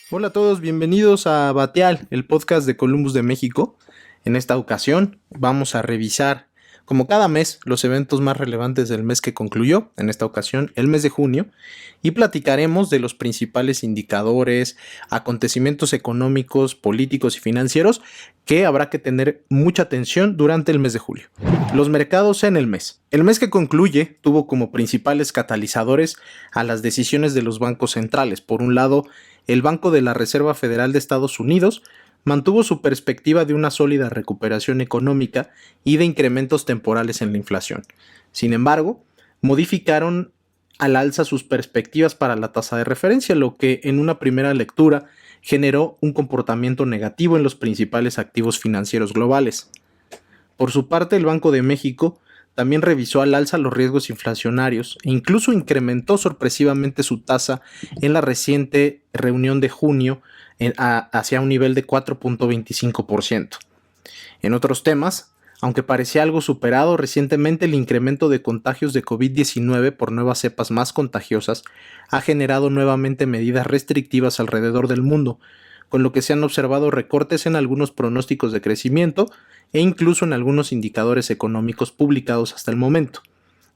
Hola a todos, bienvenidos a Bateal, el podcast de Columbus de México. En esta ocasión vamos a revisar, como cada mes, los eventos más relevantes del mes que concluyó, en esta ocasión el mes de junio, y platicaremos de los principales indicadores, acontecimientos económicos, políticos y financieros que habrá que tener mucha atención durante el mes de julio. Los mercados en el mes. El mes que concluye tuvo como principales catalizadores a las decisiones de los bancos centrales. Por un lado, el Banco de la Reserva Federal de Estados Unidos mantuvo su perspectiva de una sólida recuperación económica y de incrementos temporales en la inflación. Sin embargo, modificaron al alza sus perspectivas para la tasa de referencia, lo que en una primera lectura generó un comportamiento negativo en los principales activos financieros globales. Por su parte, el Banco de México también revisó al alza los riesgos inflacionarios e incluso incrementó sorpresivamente su tasa en la reciente reunión de junio hacia un nivel de 4.25%. En otros temas, aunque parecía algo superado, recientemente el incremento de contagios de COVID-19 por nuevas cepas más contagiosas ha generado nuevamente medidas restrictivas alrededor del mundo, con lo que se han observado recortes en algunos pronósticos de crecimiento e incluso en algunos indicadores económicos publicados hasta el momento.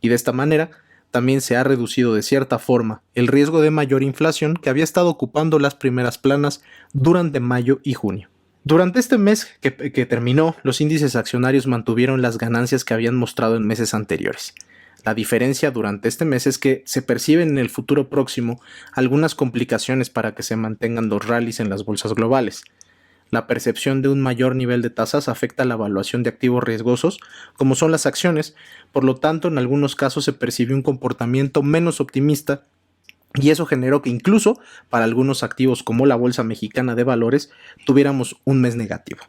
Y de esta manera, también se ha reducido de cierta forma el riesgo de mayor inflación que había estado ocupando las primeras planas durante mayo y junio. Durante este mes que terminó, los índices accionarios mantuvieron las ganancias que habían mostrado en meses anteriores. La diferencia durante este mes es que se perciben en el futuro próximo algunas complicaciones para que se mantengan los rallies en las bolsas globales. La percepción de un mayor nivel de tasas afecta la evaluación de activos riesgosos, como son las acciones, por lo tanto en algunos casos se percibió un comportamiento menos optimista y eso generó que incluso para algunos activos como la Bolsa Mexicana de Valores tuviéramos un mes negativo.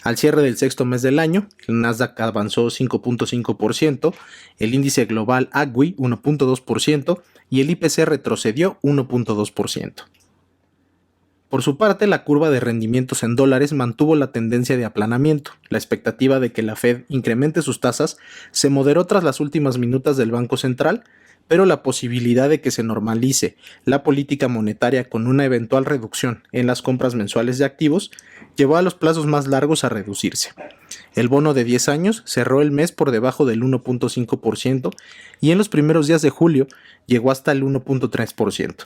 Al cierre del sexto mes del año, el Nasdaq avanzó 5.5%, el índice global AGWI 1.2% y el IPC retrocedió 1.2%. Por su parte, la curva de rendimientos en dólares mantuvo la tendencia de aplanamiento. La expectativa de que la Fed incremente sus tasas se moderó tras las últimas minutas del Banco Central, pero la posibilidad de que se normalice la política monetaria con una eventual reducción en las compras mensuales de activos llevó a los plazos más largos a reducirse. El bono de 10 años cerró el mes por debajo del 1.5% y en los primeros días de julio llegó hasta el 1.3%.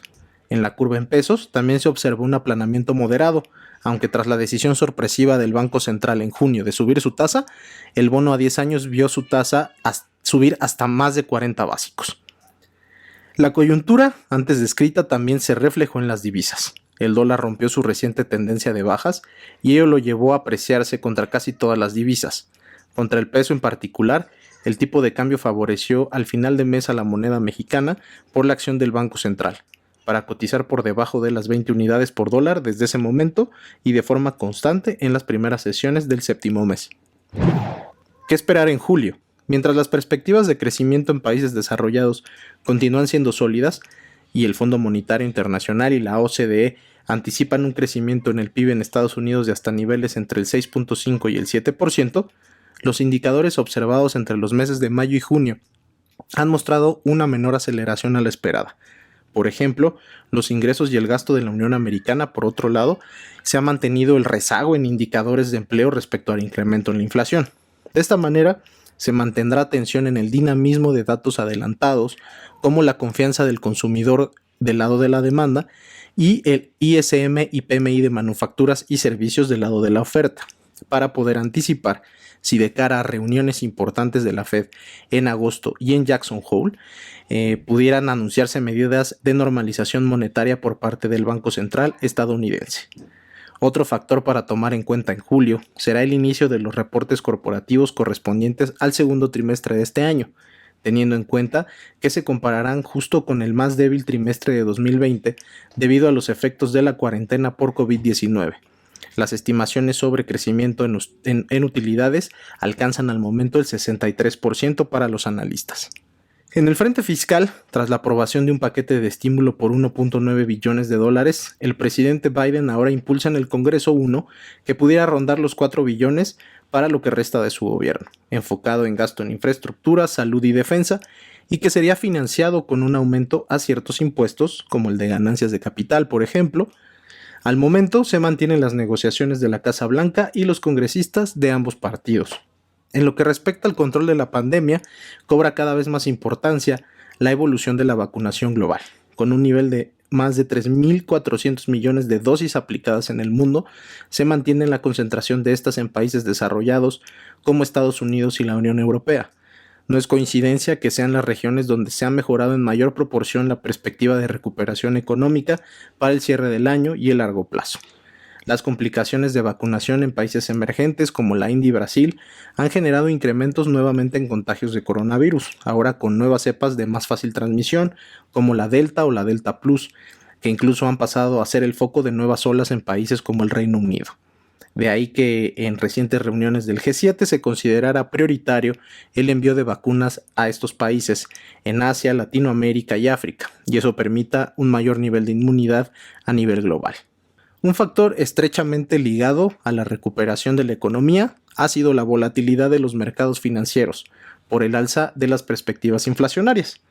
En la curva en pesos también se observó un aplanamiento moderado, aunque tras la decisión sorpresiva del Banco Central en junio de subir su tasa, el bono a 10 años vio su tasa subir hasta más de 40 básicos. La coyuntura antes descrita también se reflejó en las divisas. El dólar rompió su reciente tendencia de bajas y ello lo llevó a apreciarse contra casi todas las divisas. Contra el peso en particular, el tipo de cambio favoreció al final de mes a la moneda mexicana por la acción del Banco Central, para cotizar por debajo de las 20 unidades por dólar desde ese momento y de forma constante en las primeras sesiones del séptimo mes. ¿Qué esperar en julio? Mientras las perspectivas de crecimiento en países desarrollados continúan siendo sólidas y el Fondo Monetario Internacional y la OCDE anticipan un crecimiento en el PIB en Estados Unidos de hasta niveles entre el 6.5 y el 7%, los indicadores observados entre los meses de mayo y junio han mostrado una menor aceleración a la esperada. Por ejemplo, los ingresos y el gasto de la Unión Americana, por otro lado, se ha mantenido el rezago en indicadores de empleo respecto al incremento en la inflación. De esta manera, se mantendrá tensión en el dinamismo de datos adelantados, como la confianza del consumidor del lado de la demanda y el ISM y PMI de manufacturas y servicios del lado de la oferta, para poder anticipar si de cara a reuniones importantes de la Fed en agosto y en Jackson Hole pudieran anunciarse medidas de normalización monetaria por parte del Banco Central estadounidense. Otro factor para tomar en cuenta en julio será el inicio de los reportes corporativos correspondientes al segundo trimestre de este año, teniendo en cuenta que se compararán justo con el más débil trimestre de 2020 debido a los efectos de la cuarentena por COVID-19. Las estimaciones sobre crecimiento en utilidades alcanzan al momento el 63% para los analistas. En el frente fiscal, tras la aprobación de un paquete de estímulo por 1.9 billones de dólares, el presidente Biden ahora impulsa en el Congreso uno que pudiera rondar los 4 billones para lo que resta de su gobierno, enfocado en gasto en infraestructura, salud y defensa, y que sería financiado con un aumento a ciertos impuestos, como el de ganancias de capital, por ejemplo, Al momento se mantienen las negociaciones de la Casa Blanca y los congresistas de ambos partidos. En lo que respecta al control de la pandemia, cobra cada vez más importancia la evolución de la vacunación global, con un nivel de más de 3.400 millones de dosis aplicadas en el mundo. Se mantiene la concentración de estas en países desarrollados como Estados Unidos y la Unión Europea. No es coincidencia que sean las regiones donde se ha mejorado en mayor proporción la perspectiva de recuperación económica para el cierre del año y el largo plazo. Las complicaciones de vacunación en países emergentes como la India y Brasil han generado incrementos nuevamente en contagios de coronavirus, ahora con nuevas cepas de más fácil transmisión, como la Delta o la Delta Plus, que incluso han pasado a ser el foco de nuevas olas en países como el Reino Unido. De ahí que en recientes reuniones del G7 se considerara prioritario el envío de vacunas a estos países en Asia, Latinoamérica y África, y eso permita un mayor nivel de inmunidad a nivel global. Un factor estrechamente ligado a la recuperación de la economía ha sido la volatilidad de los mercados financieros por el alza de las perspectivas inflacionarias.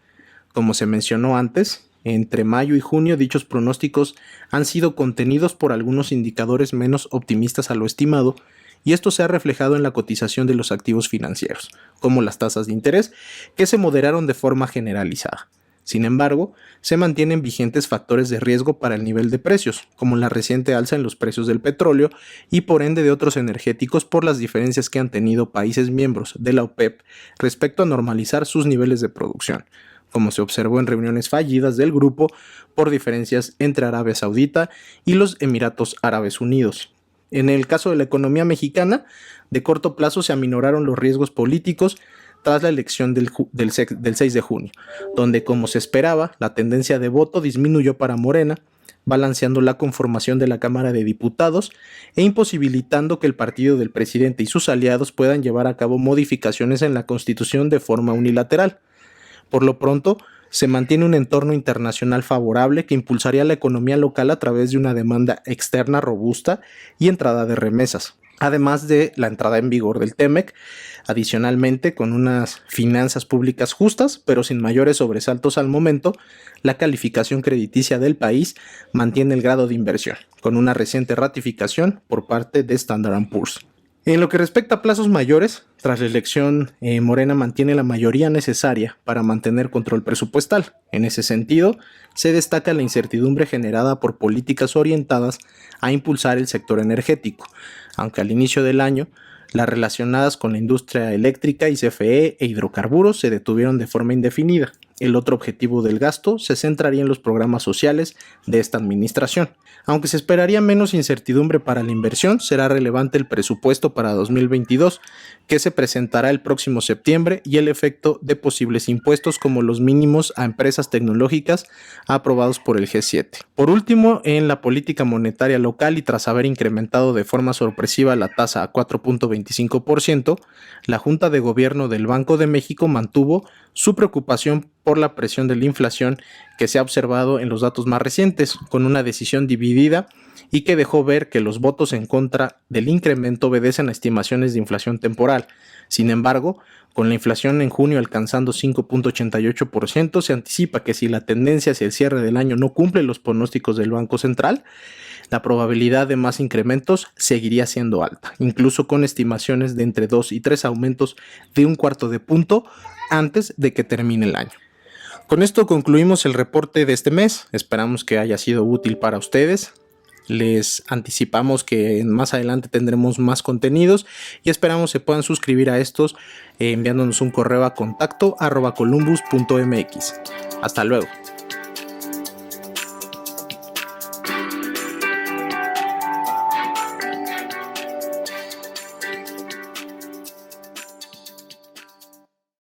Como se mencionó antes, entre mayo y junio dichos pronósticos han sido contenidos por algunos indicadores menos optimistas a lo estimado, y esto se ha reflejado en la cotización de los activos financieros, como las tasas de interés, que se moderaron de forma generalizada. Sin embargo, se mantienen vigentes factores de riesgo para el nivel de precios, como la reciente alza en los precios del petróleo y por ende de otros energéticos por las diferencias que han tenido países miembros de la OPEP respecto a normalizar sus niveles de producción, como se observó en reuniones fallidas del grupo por diferencias entre Arabia Saudita y los Emiratos Árabes Unidos. En el caso de la economía mexicana, de corto plazo se aminoraron los riesgos políticos tras la elección del 6 de junio, donde, como se esperaba, la tendencia de voto disminuyó para Morena, balanceando la conformación de la Cámara de Diputados e imposibilitando que el partido del presidente y sus aliados puedan llevar a cabo modificaciones en la Constitución de forma unilateral. Por lo pronto, se mantiene un entorno internacional favorable que impulsaría la economía local a través de una demanda externa robusta y entrada de remesas, además de la entrada en vigor del TEMEC, adicionalmente con unas finanzas públicas justas, pero sin mayores sobresaltos al momento. La calificación crediticia del país mantiene el grado de inversión, con una reciente ratificación por parte de Standard & Poor's. En lo que respecta a plazos mayores, tras la elección, Morena mantiene la mayoría necesaria para mantener control presupuestal. En ese sentido, se destaca la incertidumbre generada por políticas orientadas a impulsar el sector energético, aunque al inicio del año, las relacionadas con la industria eléctrica y CFE e hidrocarburos se detuvieron de forma indefinida. El otro objetivo del gasto se centraría en los programas sociales de esta administración. Aunque se esperaría menos incertidumbre para la inversión, será relevante el presupuesto para 2022, que se presentará el próximo septiembre, y el efecto de posibles impuestos como los mínimos a empresas tecnológicas aprobados por el G7. Por último, en la política monetaria local y tras haber incrementado de forma sorpresiva la tasa a 4.25%, la Junta de Gobierno del Banco de México mantuvo su preocupación por la presión de la inflación que se ha observado en los datos más recientes, con una decisión dividida y que dejó ver que los votos en contra del incremento obedecen a estimaciones de inflación temporal. Sin embargo, con la inflación en junio alcanzando 5.88%, se anticipa que si la tendencia hacia el cierre del año no cumple los pronósticos del Banco Central, la probabilidad de más incrementos seguiría siendo alta, incluso con estimaciones de entre 2 y 3 aumentos de 1/4 de punto antes de que termine el año. Con esto concluimos el reporte de este mes. Esperamos que haya sido útil para ustedes. Les anticipamos que más adelante tendremos más contenidos y esperamos se puedan suscribir a estos enviándonos un correo a contacto@columbus.mx. Hasta luego.